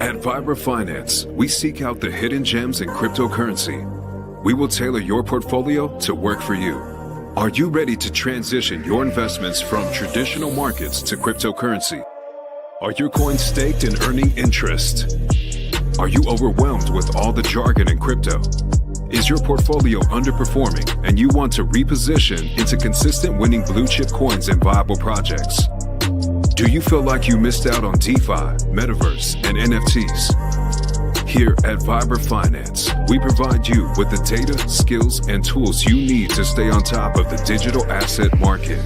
At Vibra Finance, we seek out the hidden gems in cryptocurrency. We will tailor your portfolio to work for you. Are you ready to transition your investments from traditional markets to cryptocurrency? Are your coins staked and earning interest? Are you overwhelmed with all the jargon in crypto? Is your portfolio underperforming and you want to reposition into consistent winning blue chip coins and viable projects? Do you feel like you missed out on DeFi, Metaverse, and NFTs? Here at Vibra Finance, we provide you with the data, skills, and tools you need to stay on top of the digital asset market.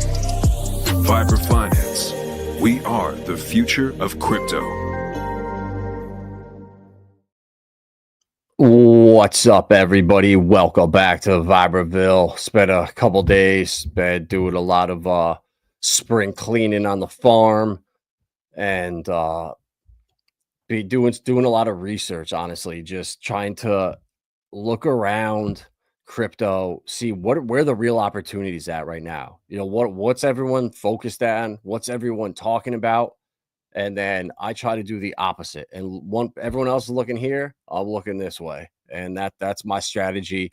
Vibra Finance. We are the future of crypto. What's up, everybody? Welcome back to Vibraville. Spent a couple days doing a lot of spring cleaning on the farm and be doing a lot of research, honestly, just trying to look around crypto, see where the real opportunities at right now. You know, what's everyone focused on, what's everyone talking about, and then I try to do the opposite. And everyone else is looking here, I'm looking this way, and that's my strategy.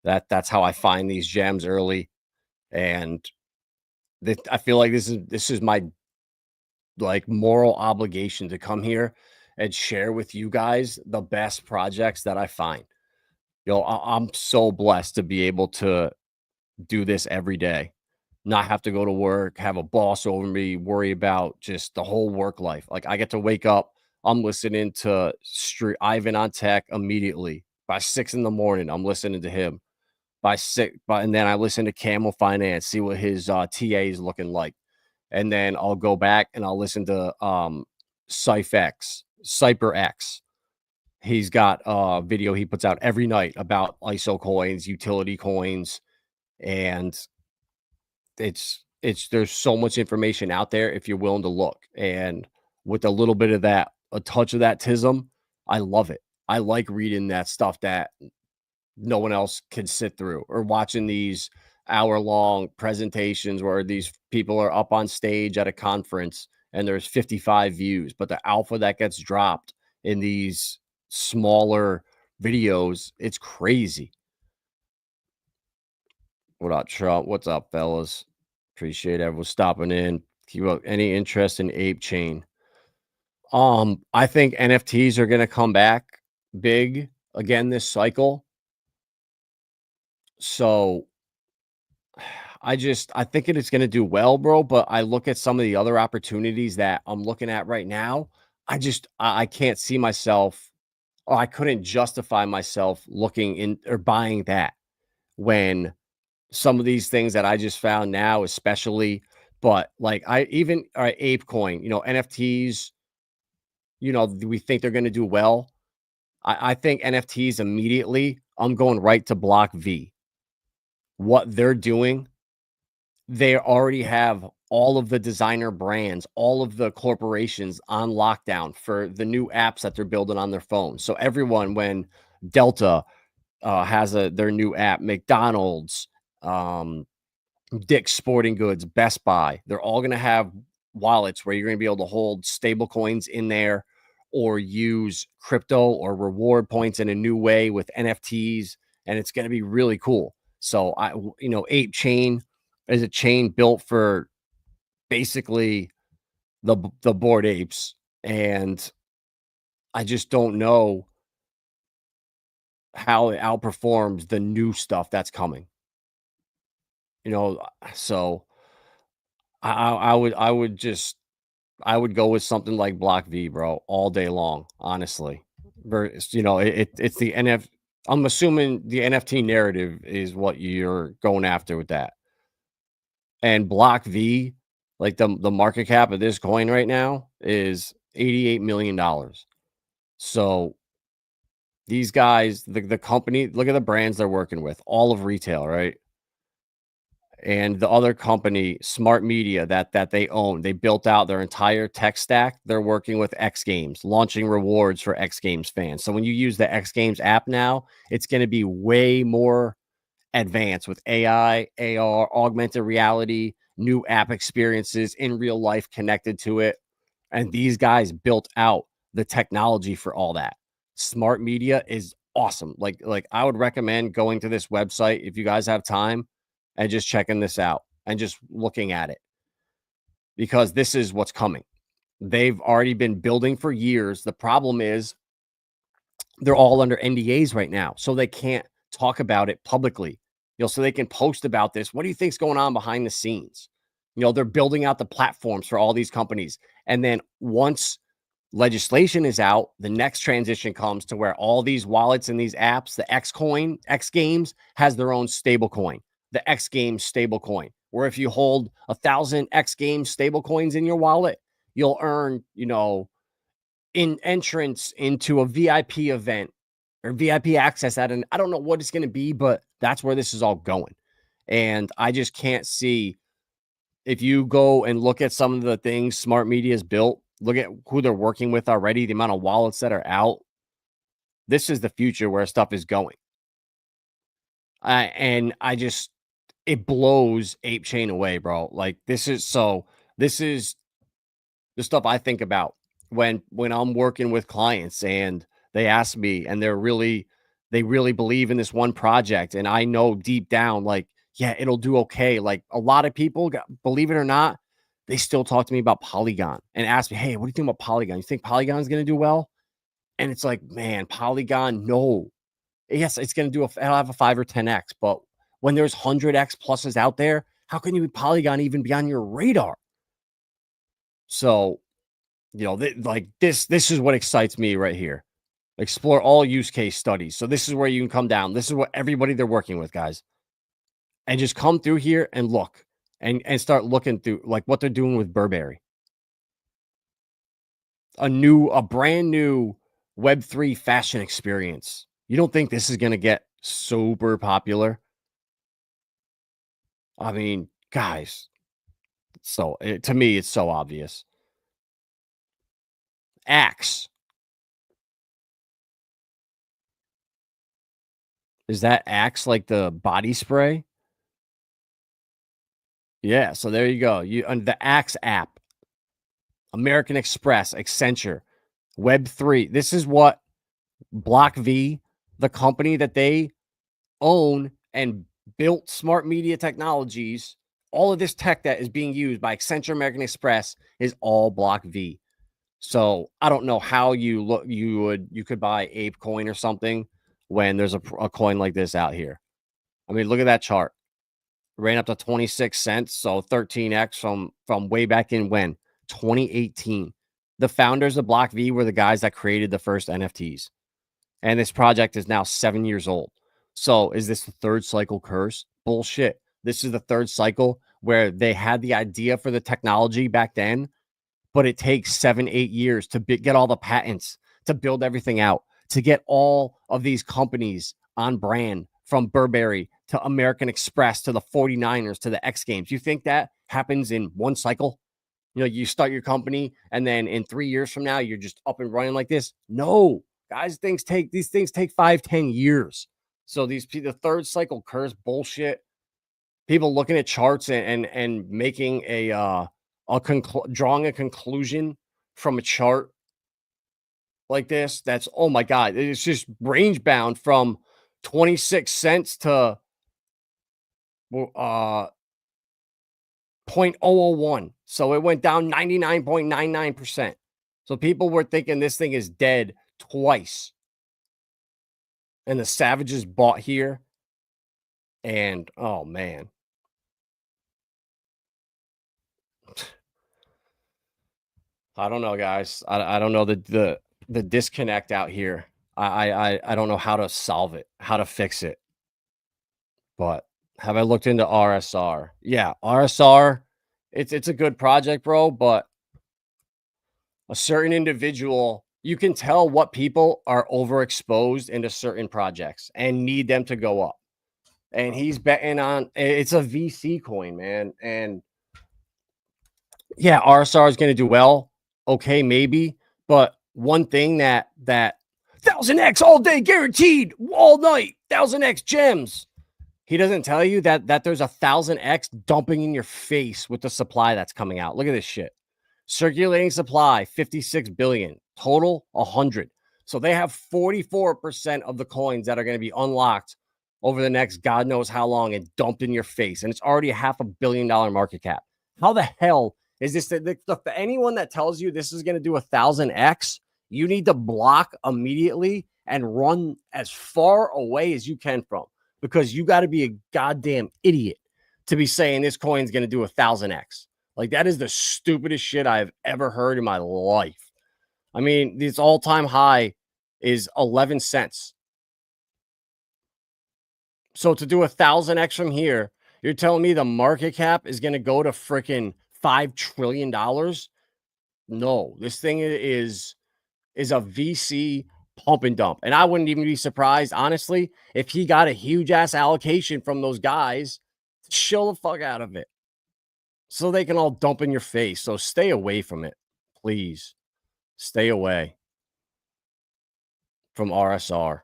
That's how I find these gems early, and I feel like this is my moral obligation to come here and share with you guys the best projects that I find. You know, I'm so blessed to be able to do this every day, not have to go to work, have a boss over me, worry about just the whole work life. Like, I get to wake up, I'm listening to Ivan on Tech immediately. By 6 a.m, I'm listening to him. And then I listen to Camel Finance, see what his TA is looking like. And then I'll go back and I'll listen to CypherX. He's got a video he puts out every night about ISO coins, utility coins, and there's so much information out there if you're willing to look. And with a little bit of that, a touch of that tism, I love it. I like reading that stuff that no one else can sit through, or watching these hour-long presentations where these people are up on stage at a conference and there's 55 views, but the alpha that gets dropped in these smaller videos, it's crazy. What up, Trump? What's up, fellas? Appreciate everyone stopping in. Keep up. Any interest in Ape Chain? I think NFTs are going to come back big again this cycle. So I think it's going to do well, bro. But I look at some of the other opportunities that I'm looking at right now. I can't see myself, or I couldn't justify myself looking in or buying that when some of these things that I just found now, especially, but like ApeCoin, you know, NFTs, you know, we think they're going to do well. I think NFTs immediately, I'm going right to Block V. What they're doing, they already have all of the designer brands, all of the corporations on lockdown for the new apps that they're building on their phones. So everyone, when Delta has their new app, McDonald's, Dick's Sporting Goods, Best Buy, they're all going to have wallets where you're going to be able to hold stable coins in there, or use crypto or reward points in a new way with NFTs. And it's going to be really cool. So Ape Chain is a chain built for basically the Bored Apes. And I just don't know how it outperforms the new stuff that's coming. You know, so I would go with something like Block V, bro, all day long, honestly. You know, it's the NFT. I'm assuming the NFT narrative is what you're going after with that. And Block V, like the market cap of this coin right now is $88 million. So these guys, the company, look at the brands they're working with, all of retail, right? And the other company, Smart Media, that they own, they built out their entire tech stack. They're working with X Games, launching rewards for X Games fans. So when you use the X Games app now, it's going to be way more advanced with AI, AR, augmented reality, new app experiences in real life connected to it. And these guys built out the technology for all that. Smart media is awesome. Like I would recommend going to this website if you guys have time and just checking this out and just looking at it, because this is what's coming. They've already been building for years. The problem is they're all under NDAs right now, so they can't talk about it publicly. So they can post about this. What do you think's going on behind the scenes? They're building out the platforms for all these companies. And then once legislation is out, the next transition comes to where all these wallets and these apps, the X Games has their own stable coin, the X Games stable coin, where if you hold 1,000 X Games stable coins in your wallet, you'll earn, in entrance into a VIP event or VIP access at I don't know what it's going to be, but that's where this is all going. And I just can't see, if you go and look at some of the things Smart Media has built, look at who they're working with already, the amount of wallets that are out. This is the future where stuff is going. And it blows Ape Chain away, bro. Like this is the stuff I think about when I'm working with clients and they ask me and they really believe in this one project. And I know deep down, like, yeah, it'll do okay. Like a lot of people, believe it or not, they still talk to me about Polygon and ask me, hey, what do you think about Polygon? You think Polygon's going to do well? And it's like, man, Polygon, no. Yes, it's going to it'll have a 5 or 10x, but when there's 100x pluses out there, how can you Polygon even be on your radar? So, this is what excites me right here. Explore all use case studies. So this is where you can come down. This is what everybody they're working with, guys. And just come through here and look and start looking through like what they're doing with Burberry. A brand new Web3 fashion experience. You don't think this is going to get super popular? I mean, guys, to me, it's so obvious. Axe. Is that Axe like the body spray? Yeah, so there you go. The Axe app, American Express, Accenture, Web3. This is what Block V, the company that they own and built Smart Media Technologies, all of this tech that is being used by Accenture, American Express is all Block V. So I don't know how you could buy Ape Coin or something when there's a coin like this out here. I mean, look at that chart. Ran up to 26 cents, so 13x from way back in when 2018. The founders of Block V were the guys that created the first NFTs, and this project is now 7 years old. So is this the third cycle curse? Bullshit. This is the third cycle where they had the idea for the technology back then, but it takes 7-8 years to get all the patents, to build everything out, to get all of these companies on brand, from Burberry to American Express to the 49ers to the X Games. You think that happens in one cycle? You start your company and then in 3 years from now, you're just up and running like this? No, guys, these things take 5-10 years. So the third cycle curse bullshit. People looking at charts and making drawing a conclusion from a chart like this. That's, oh my God, it's just range bound from 26 cents to 0.001. So it went down 99.99%. So people were thinking this thing is dead twice. And the savages bought here. And oh man. I don't know, guys. I don't know the disconnect out here. I don't know how to solve it, how to fix it. But have I looked into RSR? Yeah, RSR, it's a good project, bro, but a certain individual, you can tell what people are overexposed into certain projects and need them to go up. And he's betting on, it's a VC coin, man. And yeah, RSR is going to do well. Okay, maybe. But one thing that 1000x all day guaranteed, all night, 1000x gems. He doesn't tell you that there's 1000x dumping in your face with the supply that's coming out. Look at this shit. Circulating supply, 56 billion. Total, 100. So they have 44% of the coins that are going to be unlocked over the next God knows how long and dumped in your face. And it's already a $500 million market cap. How the hell is this? Anyone that tells you this is going to do 1,000x, you need to block immediately and run as far away as you can from, because you got to be a goddamn idiot to be saying this coin's going to do 1,000x. Like, that is the stupidest shit I've ever heard in my life. I mean, its all-time high is 11 cents. So to do 1,000x from here, you're telling me the market cap is going to go to freaking $5 trillion? No, this thing is a VC pump and dump. And I wouldn't even be surprised, honestly, if he got a huge ass allocation from those guys to chill the fuck out of it, so they can all dump in your face. So stay away from it, please. Stay away from RSR.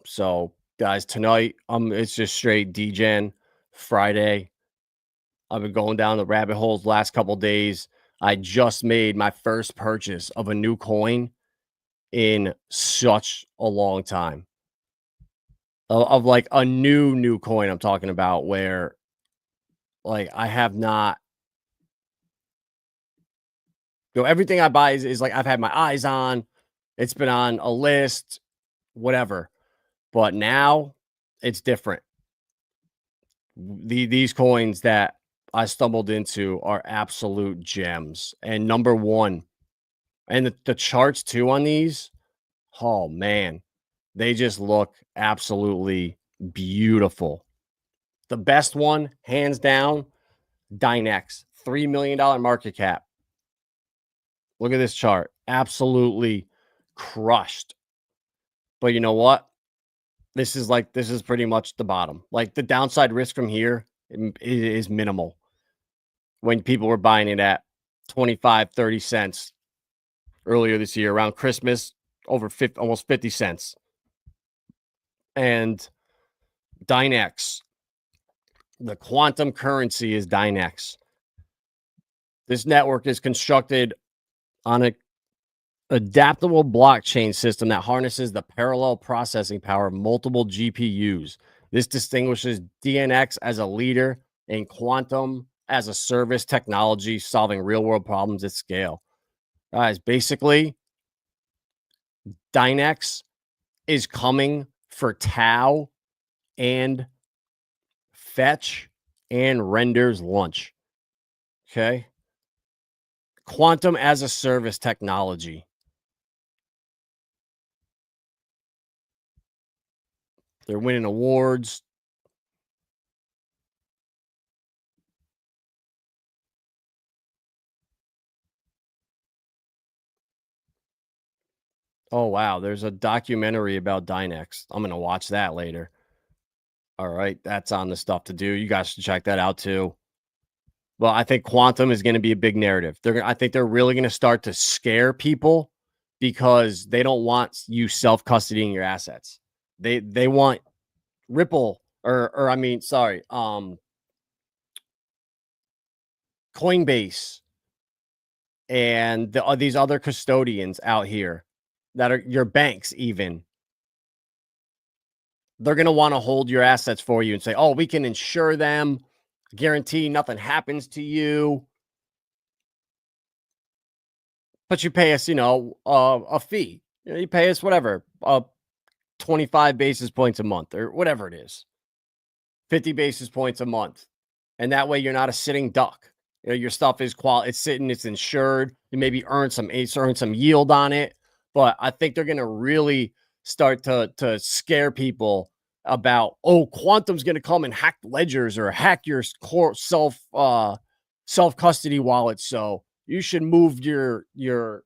So, guys, tonight, it's just straight DGen Friday. I've been going down the rabbit holes last couple days. I just made my first purchase of a new coin in such a long time. Of like a new coin I'm talking about, where like I have not, everything I buy is like I've had my eyes on. It's been on a list, whatever. But now it's different. These coins that I stumbled into are absolute gems. And number one, and the charts too on these, oh man, they just look absolutely beautiful. The best one, hands down, Dynex, $3 million market cap. Look at this chart. Absolutely crushed. But you know what? This is pretty much the bottom. Like, the downside risk from here is minimal. When people were buying it at 25, 30 cents earlier this year around Christmas, over 50, almost 50 cents. And Dynex, the quantum currency is Dynex. This network is constructed on an adaptable blockchain system that harnesses the parallel processing power of multiple GPUs. This distinguishes DNX as a leader in quantum as a service technology, solving real world problems at scale. Guys, basically, Dynex is coming for Tau and Fetch and Render's lunch. Okay. Quantum as a service technology. They're winning awards. Oh, wow. There's a documentary about Dynex. I'm going to watch that later. All right. That's on the stuff to do. You guys should check that out too. Well, I think quantum is going to be a big narrative. I think they're really going to start to scare people because they don't want you self-custodying your assets. They want Ripple or I mean, sorry, Coinbase and these other custodians out here that are your banks even. They're going to want to hold your assets for you and say, oh, we can insure them, guarantee nothing happens to you. But you pay us, a fee. You pay us whatever, 25 basis points a month or whatever it is, 50 basis points a month. And that way you're not a sitting duck. Your stuff is it's sitting, it's insured. You maybe earn some yield on it. But I think they're going to really start to scare people about, oh, quantum's going to come and hack ledgers or hack your core self-custody wallet. So you should move your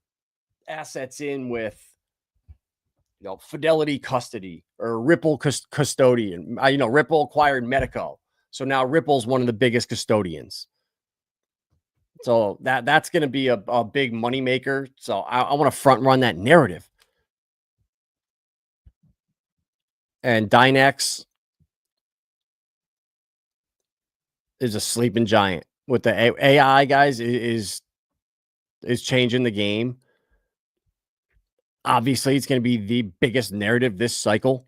assets in with, Fidelity Custody or Ripple Custodian. Ripple acquired Medico. So now Ripple's one of the biggest custodians. So that's going to be a big moneymaker. So I want to front run that narrative. And Dynex is a sleeping giant with the AI, guys. Is is changing the game. Obviously, it's going to be the biggest narrative this cycle.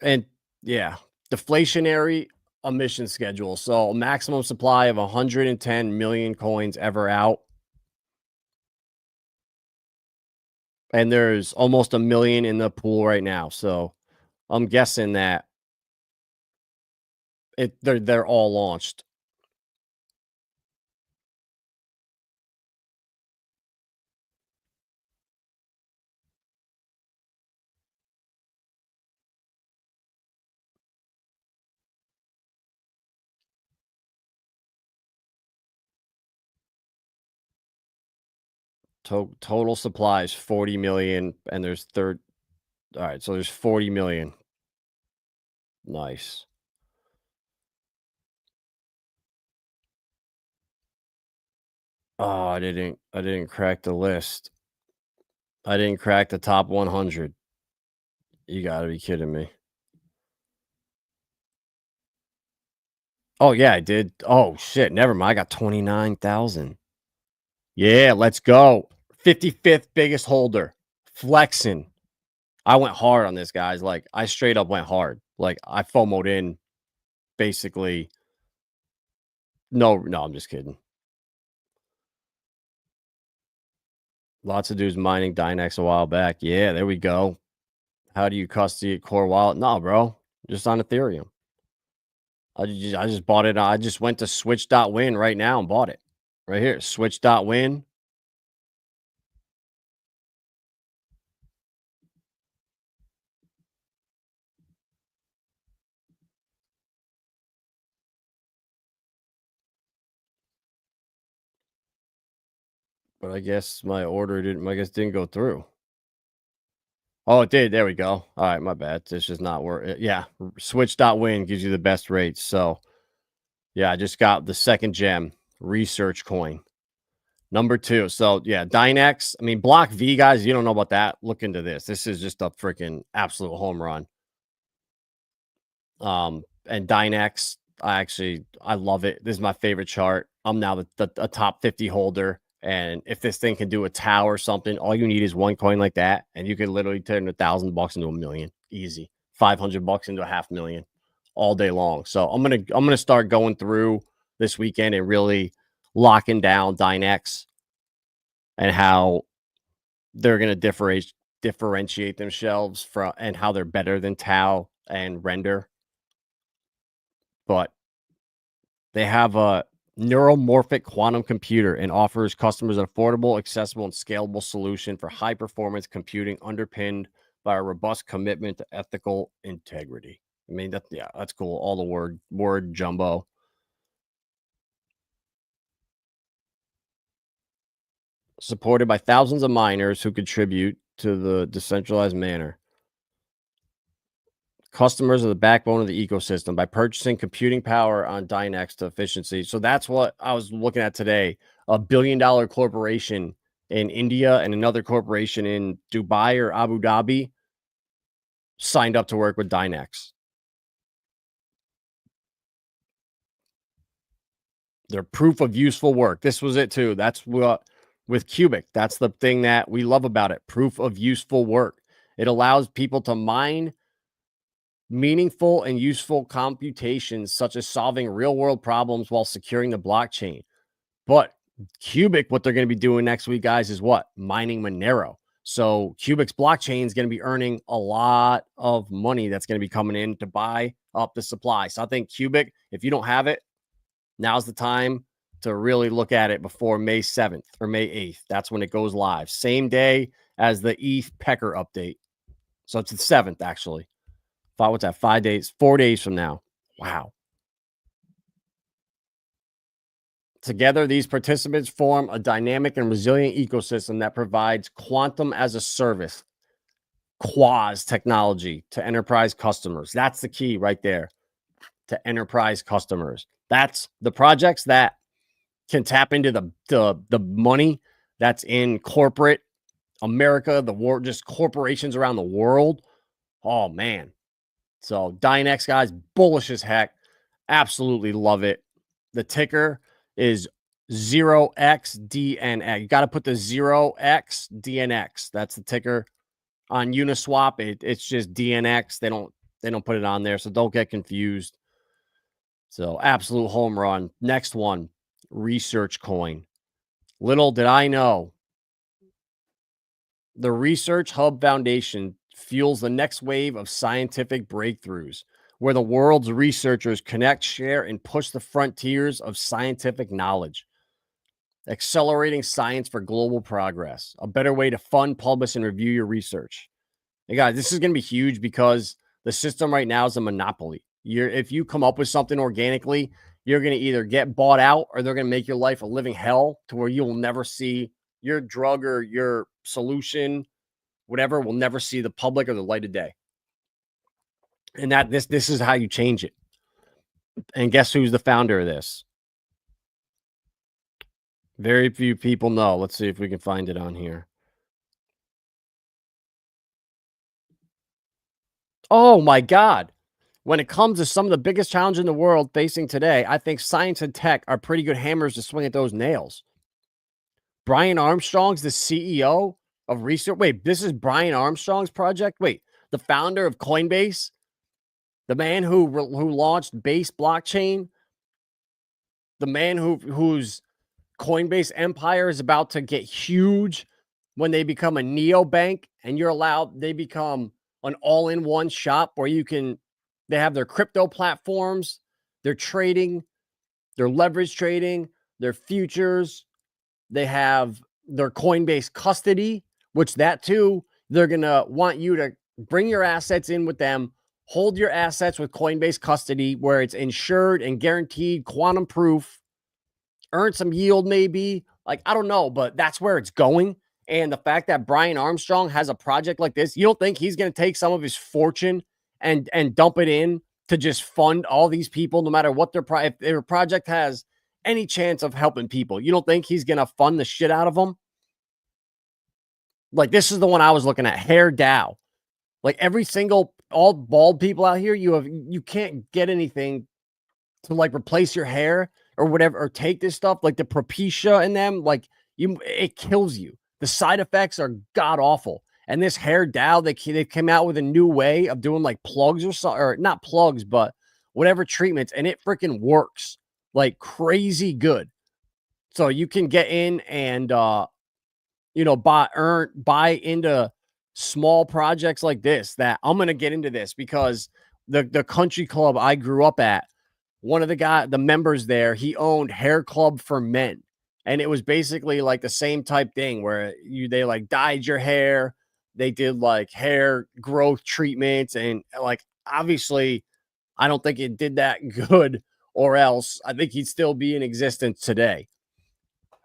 And yeah, deflationary emission schedule. So, maximum supply of 110 million coins ever out. And there's almost a million in the pool right now. So, I'm guessing that they're all launched. Total supply is 40 million, and there's third. All right, so there's 40 million. Nice. Oh, I didn't crack the list. I didn't crack the top 100. You got to be kidding me. Oh yeah, I did. Oh shit, never mind. I got 29,000. Yeah, let's go. 55th biggest holder. Flexing. I went hard on this, guys. Like, I straight up went hard. Like, I FOMO'd in basically. No, I'm just kidding. Lots of dudes mining Dynex a while back. Yeah, there we go. How do you custody a core wallet? No, bro. Just on Ethereum. I just bought it. I just went to switch.win right now and bought it. Right here. Switch.win. But I guess my order didn't go through. Oh, it did. There we go. All right, my bad. It's just not work. Yeah, switch.win gives you the best rates. So, yeah, I just got the second gem, research coin. Number 2. So, yeah, Dynex. I mean, Block V, guys, you don't know about that. Look into this. This is just a freaking absolute home run. And Dynex, I love it. This is my favorite chart. I'm now a top 50 holder. And if this thing can do a tau or something, all you need is one coin like that, and you can literally turn $1,000 into $1 million. Easy. $500 into $500,000 all day long. So I'm gonna start going through this weekend and really locking down Dynex and how they're gonna differentiate themselves from, and how they're better than Tau and Render. But they have a neuromorphic quantum computer and offers customers an affordable, accessible, and scalable solution for high performance computing underpinned by a robust commitment to ethical integrity. I mean, that's cool. All the word jumbo. Supported by thousands of miners who contribute to the decentralized manner. Customers are the backbone of the ecosystem by purchasing computing power on Dynex to efficiency. So that's what I was looking at today. $1 billion corporation in India and another corporation in Dubai or Abu Dhabi signed up to work with Dynex. Their proof of useful work. This was it too. That's what with Cubic. That's the thing that we love about it. Proof of useful work. It allows people to mine meaningful and useful computations, such as solving real world problems while securing the blockchain. But Cubic, what they're going to be doing next week, guys, is what? Mining Monero. So Cubic's blockchain is going to be earning a lot of money that's going to be coming in to buy up the supply. So I think Cubic, if you don't have it, now's the time to really look at it before May 7th or May 8th. That's when it goes live. Same day as the ETH Pecker update. So it's the 7th, actually. What's that? 5 days, 4 days from now. Wow. Together, these participants form a dynamic and resilient ecosystem that provides quantum as a service, quasi technology to enterprise customers. That's the key right there, to enterprise customers. That's the projects that can tap into the money that's in corporate America, the war, just corporations around the world. Oh man. So Dynex, guys, bullish as heck. Absolutely love it. The ticker is 0xDNX. You got to put the 0xDNX. That's the ticker on Uniswap. It's just DNX. They don't put it on there, so don't get confused. So absolute home run. Next one, Research Coin. Little did I know, the Research Hub Foundation fuels the next wave of scientific breakthroughs, where the world's researchers connect, share, and push the frontiers of scientific knowledge, accelerating science for global progress. A better way to fund, publish, and review your research. Hey guys, this is going to be huge because the system right now is a monopoly. If you come up with something organically, you're going to either get bought out or they're going to make your life a living hell to where you will never see your drug or your solution, whatever, will never see the public or the light of day. And that this is how you change it. And guess who's the founder of this? Very few people know. Let's see if we can find it on here. Oh my God. When it comes to some of the biggest challenges in the world facing today, I think science and tech are pretty good hammers to swing at those nails. Brian Armstrong's the CEO of research. Wait, this is Brian Armstrong's project? Wait, the founder of Coinbase? The man who launched Base blockchain? The man whose Coinbase empire is about to get huge when they become a neobank and they become an all-in-one shop where they have their crypto platforms, their trading, their leverage trading, their futures. They have their Coinbase custody, which that too, they're going to want you to bring your assets in with them, hold your assets with Coinbase custody where it's insured and guaranteed, quantum proof, earn some yield maybe. Like, I don't know, but that's where it's going. And the fact that Brian Armstrong has a project like this, you don't think he's going to take some of his fortune and dump it in to just fund all these people, no matter what if their project has any chance of helping people? You don't think he's going to fund the shit out of them? Like, this is the one I was looking at, Hair Dow. Like, all bald people out here, you can't get anything to like replace your hair or whatever, or take this stuff like the Propecia in them. Like, it kills you. The side effects are god awful. And this Hair Dow, they came out with a new way of doing like plugs or something, or not plugs, but whatever treatments, and it freaking works like crazy good. So you can get in and buy into small projects like this. That I'm gonna get into this because the country club I grew up at, one of the members there, he owned Hair Club for Men. And it was basically like the same type thing where they like dyed your hair. They did like hair growth treatments. And like, obviously, I don't think it did that good, or else I think he'd still be in existence today.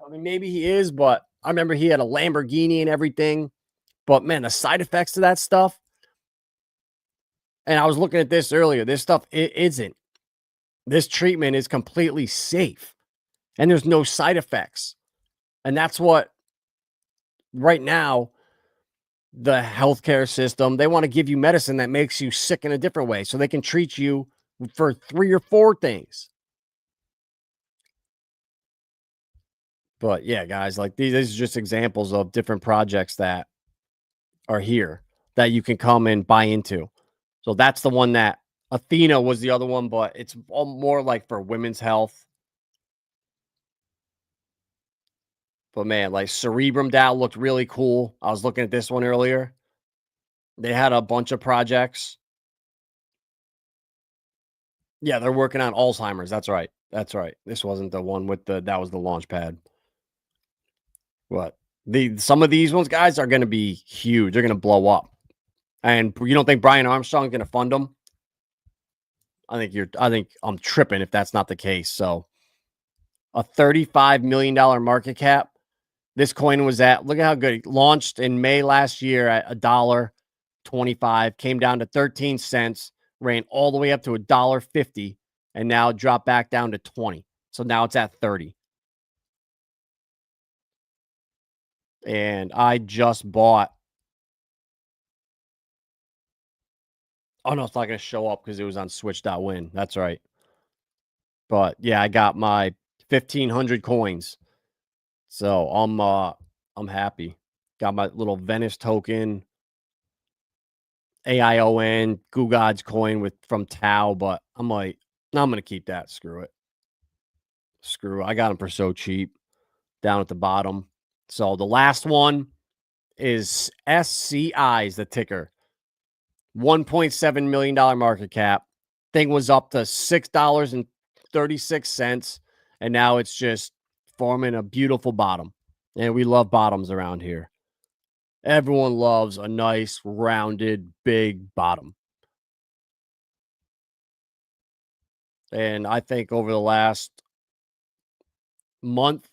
I mean, maybe he is, but I remember he had a Lamborghini and everything. But man, the side effects to that stuff. And I was looking at this earlier. This stuff, it isn't. This treatment is completely safe and there's no side effects. And that's what right now the healthcare system, they want to give you medicine that makes you sick in a different way so they can treat you for 3 or 4 things. But yeah, guys, like these are just examples of different projects that are here that you can come and buy into. So that's the one that Athena was the other one, but it's all more like for women's health. But man, like Cerebrum DAO looked really cool. I was looking at this one earlier. They had a bunch of projects. Yeah, they're working on Alzheimer's. That's right. That's right. This wasn't the one with that was the launch pad. What? Some of these ones, guys, are going to be huge. They're going to blow up. And you don't think Brian Armstrong's going to fund them? I think I'm tripping if that's not the case. So a $35 million market cap. This coin was at, look at how good it launched in May last year at $1.25, came down to 13 cents, ran all the way up to $1.50, and now dropped back down to 20. So now it's at 30. And I just bought. Oh, no, it's not going to show up because it was on switch.win. That's right. But yeah, I got my 1,500 coins. So I'm happy. Got my little Venice token, AION, Goo God's coin with from Tau, but I'm like, no, I'm gonna keep that. Screw it. Screw it. I got them for so cheap down at the bottom. So the last one is SCI is the ticker. $1.7 million market cap. Thing was up to $6.36. And now it's just forming a beautiful bottom. And we love bottoms around here. Everyone loves a nice, rounded, big bottom. And I think over the last month,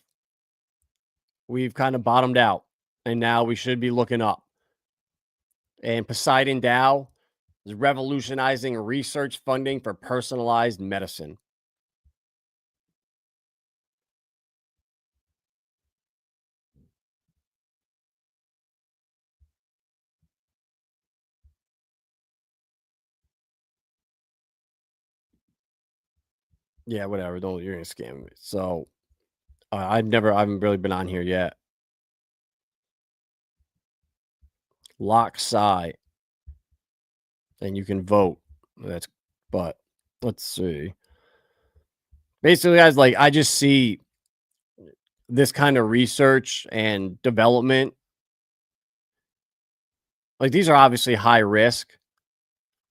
we've kind of bottomed out. And now we should be looking up. And Poseidon Dow is revolutionizing research funding for personalized medicine. Yeah, whatever. Don't you're gonna scam me. So I haven't really been on here yet. Lock Psi, and you can vote. But let's see. Basically, guys, like I just see this kind of research and development. Like these are obviously high risk,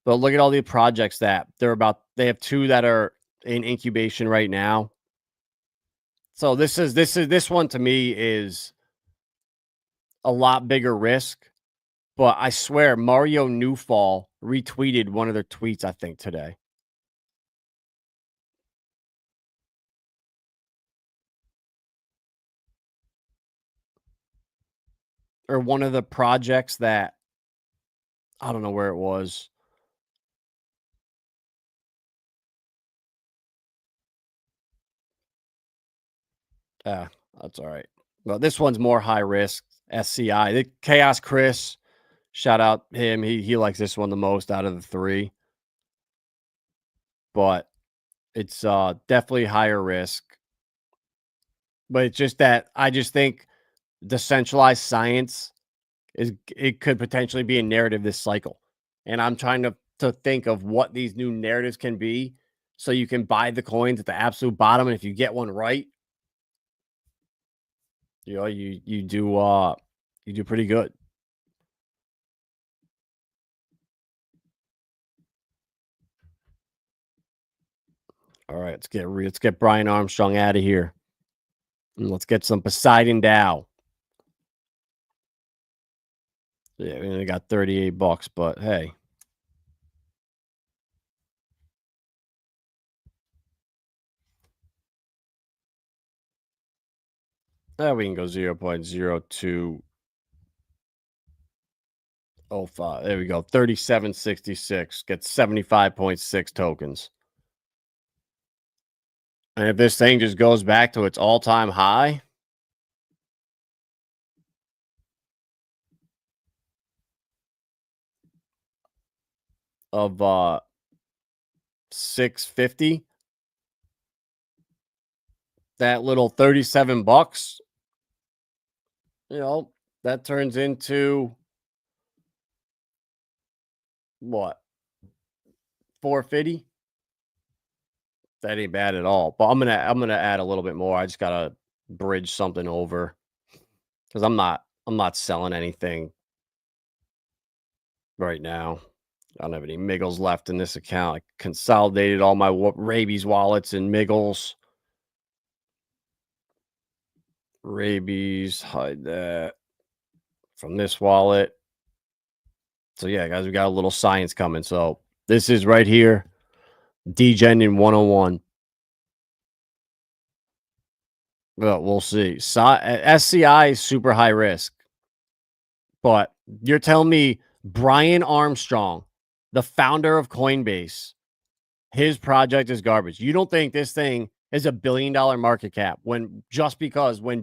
but look at all the projects that they have 2 that are in incubation right now. So this one to me is a lot bigger risk. But I swear Mario Newfall retweeted one of their tweets, I think, today. Or one of the projects that I don't know where it was. Yeah, that's all right. But this one's more high risk. SCI. The Chaos Chris. Shout out him. He likes this one the most out of the 3. But it's definitely higher risk. But it's just that I just think decentralized science it could potentially be a narrative this cycle. And I'm trying to think of what these new narratives can be so you can buy the coins at the absolute bottom. And if you get one right, you do pretty good. All right, let's get Brian Armstrong out of here. And let's get some Poseidon Dow. Yeah, we only got $38, but hey. We can go 0.0205. There we go. 3766. Get 75.6 tokens. And if this thing just goes back to its all-time high, of 650, that little $37, that turns into what? 450? That ain't bad at all. But I'm gonna add a little bit more. I just gotta bridge something over because I'm not selling anything right now. I don't have any Miggles left in this account. I consolidated all my Rabies wallets in Miggles. Rabies, hide that from this wallet. So yeah, guys, we got a little science coming. So this is right here. Degen in 101. Well, we'll see. SCI is super high risk. But you're telling me Brian Armstrong, the founder of Coinbase, his project is garbage. You don't think this thing is $1 billion market cap when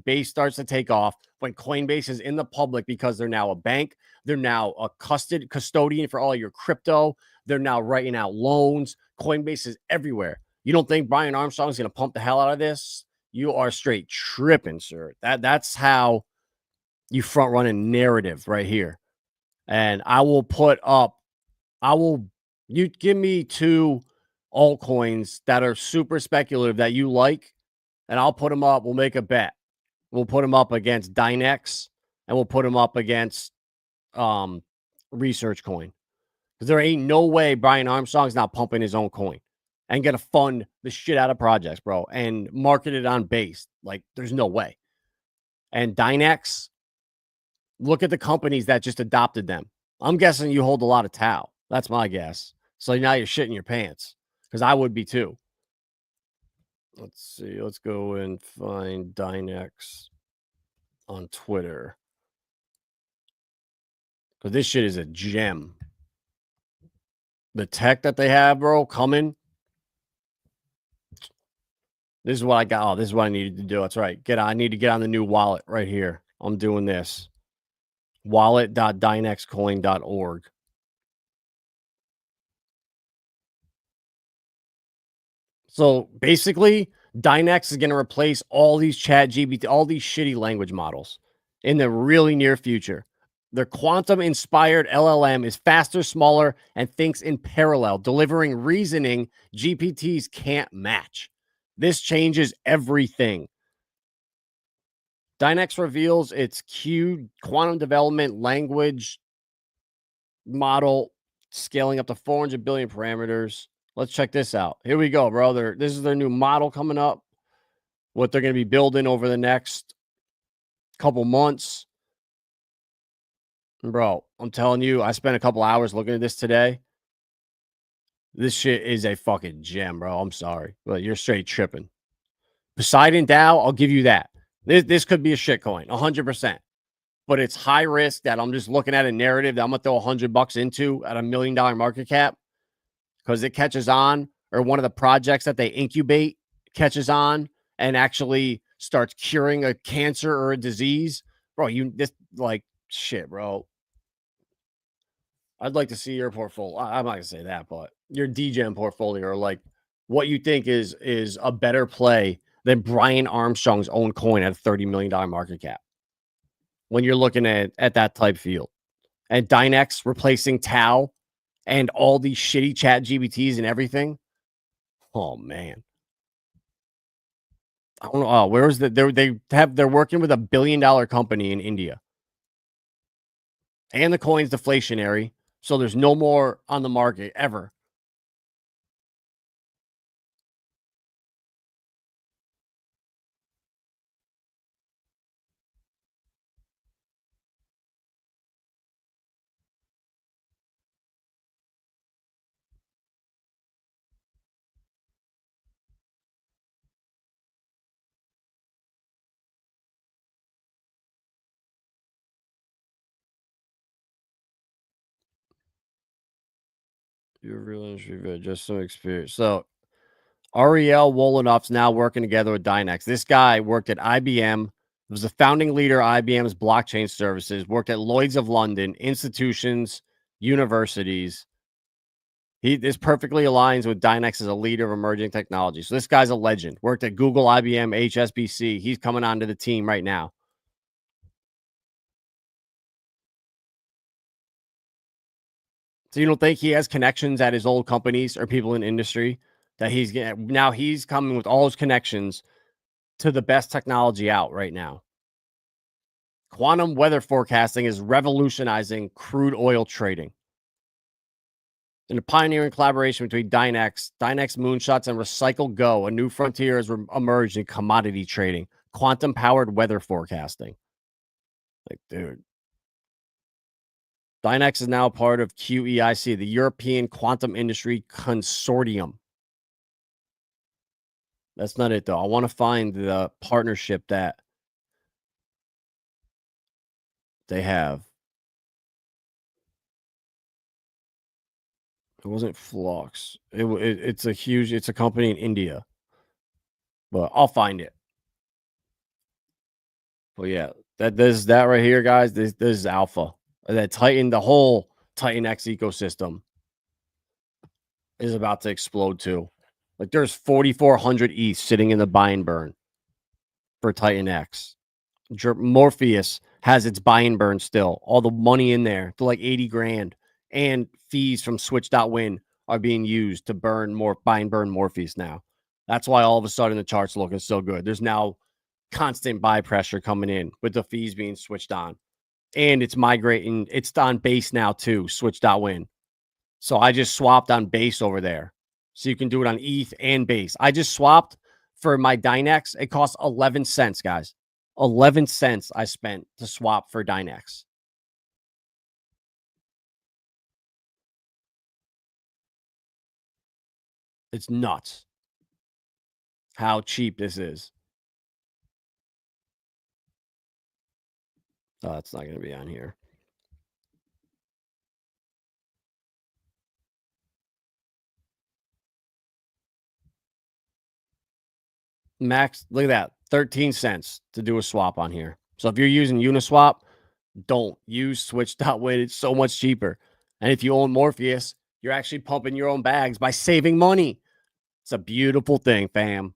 Base starts to take off, when Coinbase is in the public because they're now a bank, they're now a custodian for all your crypto, they're now writing out loans. Coinbase is everywhere. You don't think Brian Armstrong is going to pump the hell out of this You are straight tripping, sir. That's how you front run a narrative right here. And I will put up, I will, you give me 2 altcoins that are super speculative that you like, and I'll put them up. We'll make a bet. We'll put them up against Dynex, and we'll put them up against Research Coin. Because there ain't no way Brian Armstrong's not pumping his own coin and gonna fund the shit out of projects, bro, and market it on base. Like, there's no way. And Dynex, look at the companies that just adopted them. I'm guessing you hold a lot of Tau. That's my guess. So now you're shitting your pants, because I would be too. Let's see. Let's go and find Dynex on Twitter, because this shit is a gem. The tech that they have, bro, coming. This is what I got. Oh, this is what I needed to do. That's right. I need to get on the new wallet right here. I'm doing this. Wallet.dynexcoin.org. So basically, Dynex is going to replace all these chat GPT, all these shitty language models in the really near future. Their quantum inspired LLM is faster, smaller, and thinks in parallel, delivering reasoning GPTs can't match. This changes everything. Dynex reveals its Q quantum development language model scaling up to 400 billion parameters. Let's check this out. Here we go, brother. This is their new model coming up. What they're going to be building over the next couple months. Bro, I'm telling you, I spent a couple hours looking at this today. This shit is a fucking gem, bro. I'm sorry, but you're straight tripping. Poseidon DAO, I'll give you that. This could be a shit coin, 100%. But it's high risk that I'm just looking at a narrative that I'm going to throw $100 into at $1 million market cap, because it catches on, or one of the projects that they incubate catches on and actually starts curing a cancer or a disease. Bro, this like shit, bro. I'd like to see your portfolio. I'm not gonna say that, but your DGEM portfolio, or like what you think is a better play than Brian Armstrong's own coin at a $30 million market cap when you're looking at that type field. And Dynex replacing Tau and all these shitty chat GBTs and everything. Oh man. I don't know. Oh, where is they're working with $1 billion company in India. And the coin's deflationary. So there's no more on the market ever. Your real industry, just some experience. So Ariel Wolinoff's now working together with Dynex. This guy worked at IBM, was the founding leader of IBM's blockchain services, worked at Lloyd's of London, institutions, universities. This perfectly aligns with Dynex as a leader of emerging technology. So this guy's a legend. Worked at Google, IBM, HSBC. He's coming onto the team right now. So you don't think he has connections at his old companies or people in industry that he's getting? Now he's coming with all his connections to the best technology out right now. Quantum weather forecasting is revolutionizing crude oil trading. In a pioneering collaboration between Dynex Moonshots, and Recycle Go, a new frontier has emerged in commodity trading, quantum-powered weather forecasting. Like, dude. Dynex is now part of QEIC, the European Quantum Industry Consortium. That's not it, though. I want to find the partnership that they have. It wasn't Flux. It's a company in India. But I'll find it. But yeah, that right here, guys. This is alpha. That the whole Titan X ecosystem is about to explode too. Like, there's 4,400 ETH sitting in the buy and burn. for Titan X. Morpheus has its buy and burn still. All the money in there to like 80 grand and fees from Switch.win are being used to burn more buy and burn Morpheus now. That's why all of a sudden the charts looking so good. There's now constant buy pressure coming in with the fees being switched on. And it's migrating. It's on base now too, Switch.win. So I just swapped on base over there. So you can do it on ETH and base. I just swapped for my Dynex. It costs 11 cents, guys. 11 cents I spent to swap for Dynex. It's nuts how cheap this is. Oh, it's not going to be on here. Max, look at that. 13 cents to do a swap on here. So if you're using Uniswap, don't use Switch.win. It's so much cheaper. And if you own Morpheus, you're actually pumping your own bags by saving money. It's a beautiful thing, fam.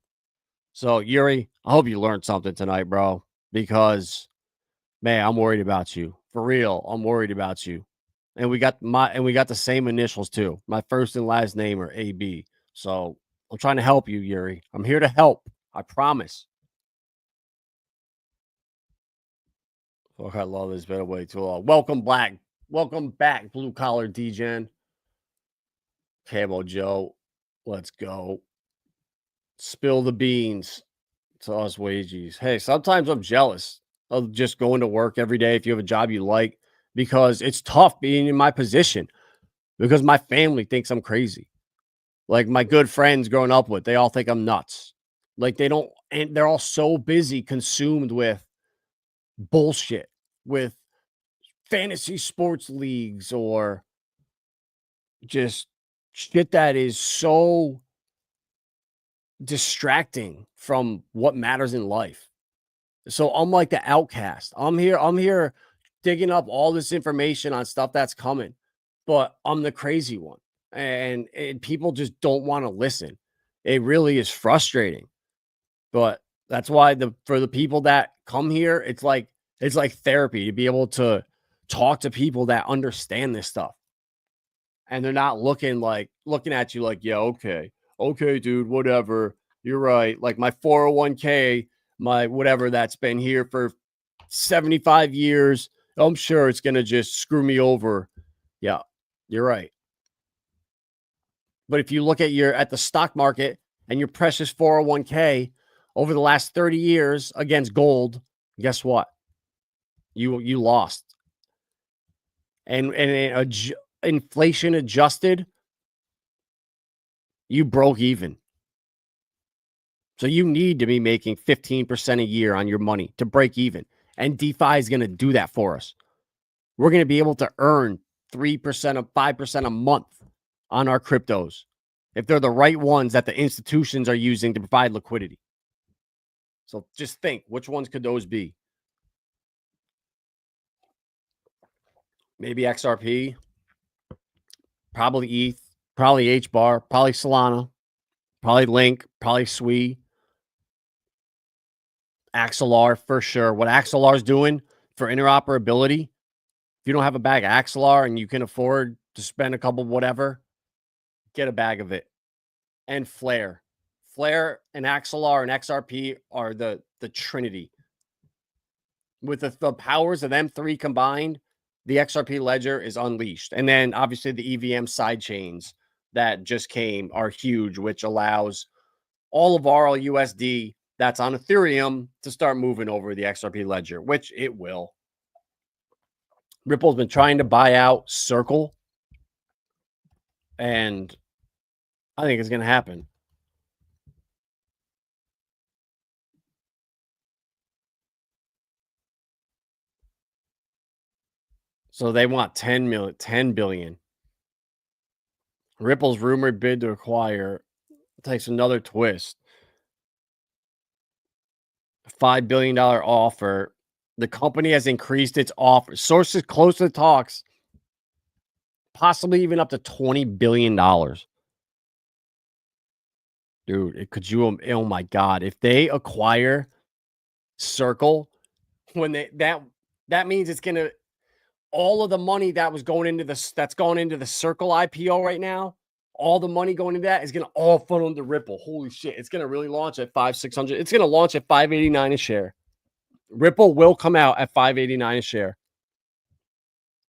So, Yuri, I hope you learned something tonight, bro, because, man, I'm worried about you. For real, I'm worried about you. And we got the same initials too. My first and last name are AB. So, I'm trying to help you, Yuri. I'm here to help. I promise. Fuck, I love this. Been way too long. Welcome back, blue collar DGen. Camo Joe, let's go. Spill the beans to us wages. Hey, sometimes I'm jealous of just going to work every day if you have a job you like, because it's tough being in my position because my family thinks I'm crazy. Like my good friends growing up with, they all think I'm nuts. Like they don't, and they're all so busy, consumed with bullshit, with fantasy sports leagues or just shit that is so distracting from what matters in life. So I'm like the outcast. I'm here digging up all this information on stuff that's coming, but I'm the crazy one. And people just don't want to listen. It really is frustrating. But that's why for the people that come here, it's like therapy to be able to talk to people that understand this stuff. And they're not looking at you like, yeah, okay, dude, whatever. You're right. Like my 401k, my whatever that's been here for 75 years. I'm sure it's going to just screw me over. Yeah, you're right. But if you look at the stock market and your precious 401k over the last 30 years against gold, guess what? You lost. And inflation adjusted, you broke even. So you need to be making 15% a year on your money to break even. And DeFi is going to do that for us. We're going to be able to earn 3% or 5% a month on our cryptos if they're the right ones that the institutions are using to provide liquidity. So just think, which ones could those be? Maybe XRP, probably ETH, probably HBAR, probably Solana, probably Link, probably SWI, Axelar for sure. What Axelar is doing for interoperability, if you don't have a bag of Axelar and you can afford to spend a couple whatever, get a bag of it. And Flare. Flare and Axelar and XRP are the trinity. With the powers of them three combined, the XRP ledger is unleashed. And then obviously the EVM side chains that just came are huge, which allows all of our USD that's on Ethereum to start moving over the XRP ledger, which it will. Ripple's been trying to buy out Circle, and I think it's going to happen. So they want 10 billion. Ripple's rumored bid to acquire takes another twist. $5 billion offer. The company has increased its offer. Sources close to the talks, possibly even up to $20 billion. Dude, oh my God. If they acquire Circle, when that means it's gonna all of the money that was going into that's going into the Circle IPO right now, all the money going into that is gonna all funnel into Ripple. Holy shit! It's gonna really launch at 500-600. It's gonna launch at 589 a share. Ripple will come out at 589 a share,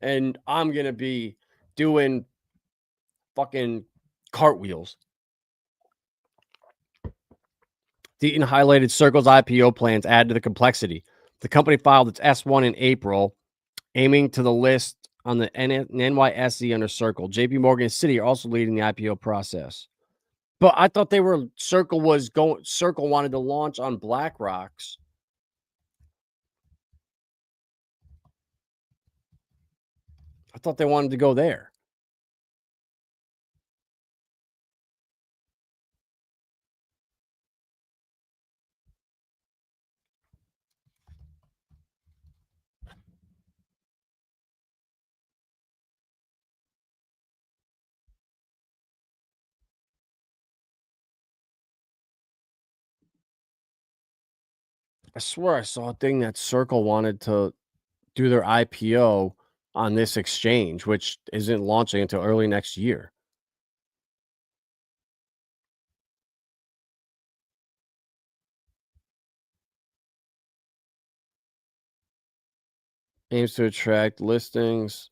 and I'm gonna be doing fucking cartwheels. Deaton highlighted Circle's IPO plans add to the complexity. The company filed its S1 in April, aiming to the list on the NYSE under Circle. JP Morgan and Citi are also leading the IPO process. But I thought Circle wanted to launch on BlackRock's. I thought they wanted to go there. I swear I saw a thing that Circle wanted to do their IPO on this exchange, which isn't launching until early next year. Aims to attract listings,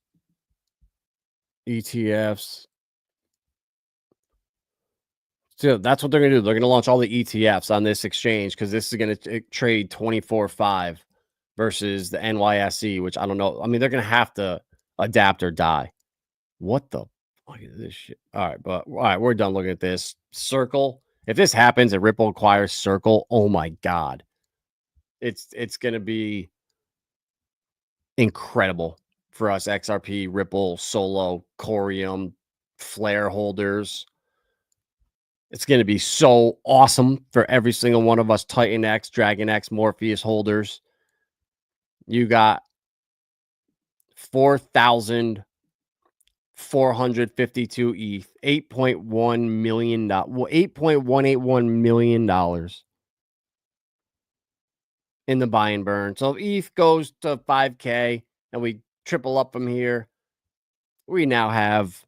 ETFs. So that's what they're going to do. They're going to launch all the ETFs on this exchange because this is going to trade 24/5 versus the NYSE, which I don't know. I mean, they're going to have to adapt or die. What the fuck is this shit? All right, we're done looking at this. Circle. If this happens and Ripple acquires Circle, oh my god, it's going to be incredible for us XRP, Ripple, Solo, Corium, Flare holders. It's going to be so awesome for every single one of us Titan X, Dragon X, Morpheus holders. You got 4,452 ETH, $8.1 million, $8.181 million in the buy and burn. So if ETH goes to 5K and we triple up from here, we now have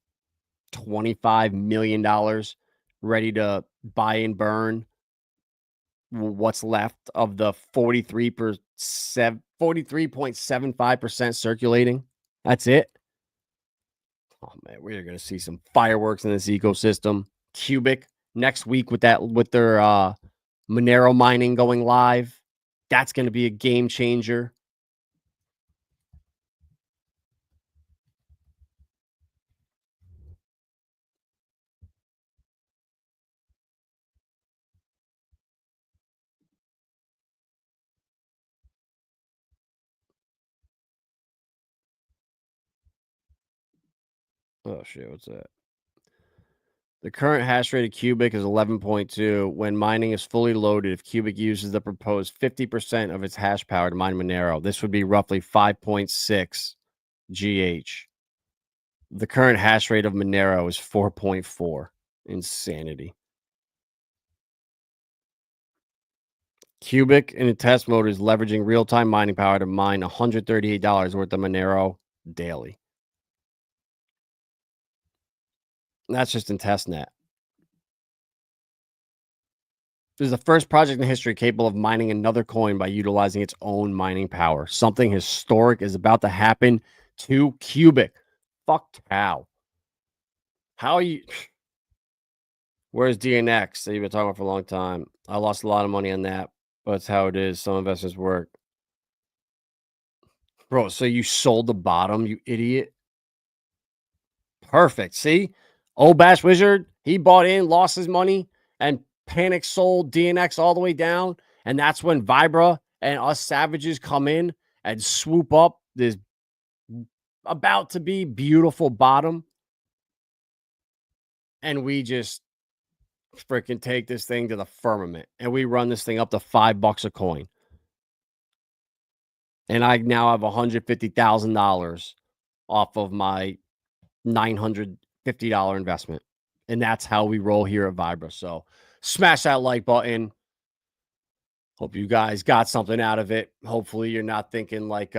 $25 million ready to buy and burn what's left of the 43.75% circulating. That's it. Oh man, we're going to see some fireworks in this ecosystem. Cubic next week with their Monero mining going live. That's going to be a game changer. Oh shit, what's that? The current hash rate of Cubic is 11.2. When mining is fully loaded, if Cubic uses the proposed 50% of its hash power to mine Monero, this would be roughly 5.6 GH. The current hash rate of Monero is 4.4. Insanity. Cubic in a test mode is leveraging real-time mining power to mine $138 worth of Monero daily. That's just in testnet. This is the first project in history capable of mining another coin by utilizing its own mining power. Something historic is about to happen to Cubic. Fuck cow. How are you? Where's DNX that you've been talking about for a long time? I lost a lot of money on that, but it's how it is. Some investors work. Bro, so you sold the bottom, you idiot. Perfect. See? Old Bash Wizard, he bought in, lost his money, and panic sold DNX all the way down. And that's when Vibra and us savages come in and swoop up this about to be beautiful bottom. And we just freaking take this thing to the firmament. And we run this thing up to $5 a coin. And I now have $150,000 off of my $950 investment. And that's how we roll here at Vibra. So smash that like button. Hope you guys got something out of it. Hopefully you're not thinking like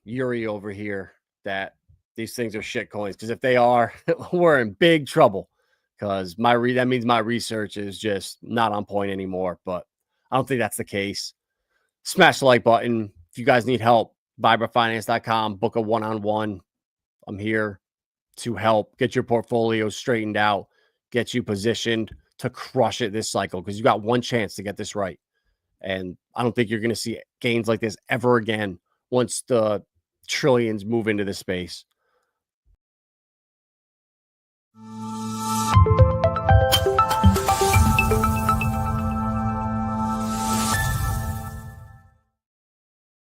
Yuri over here that these things are shit coins. Because if they are, we're in big trouble. Because that means my research is just not on point anymore. But I don't think that's the case. Smash the like button. If you guys need help, vibrafinance.com, book a one-on-one. I'm here to help get your portfolio straightened out, get you positioned to crush it this cycle, because you got one chance to get this right. And I don't think you're going to see gains like this ever again once the trillions move into this space.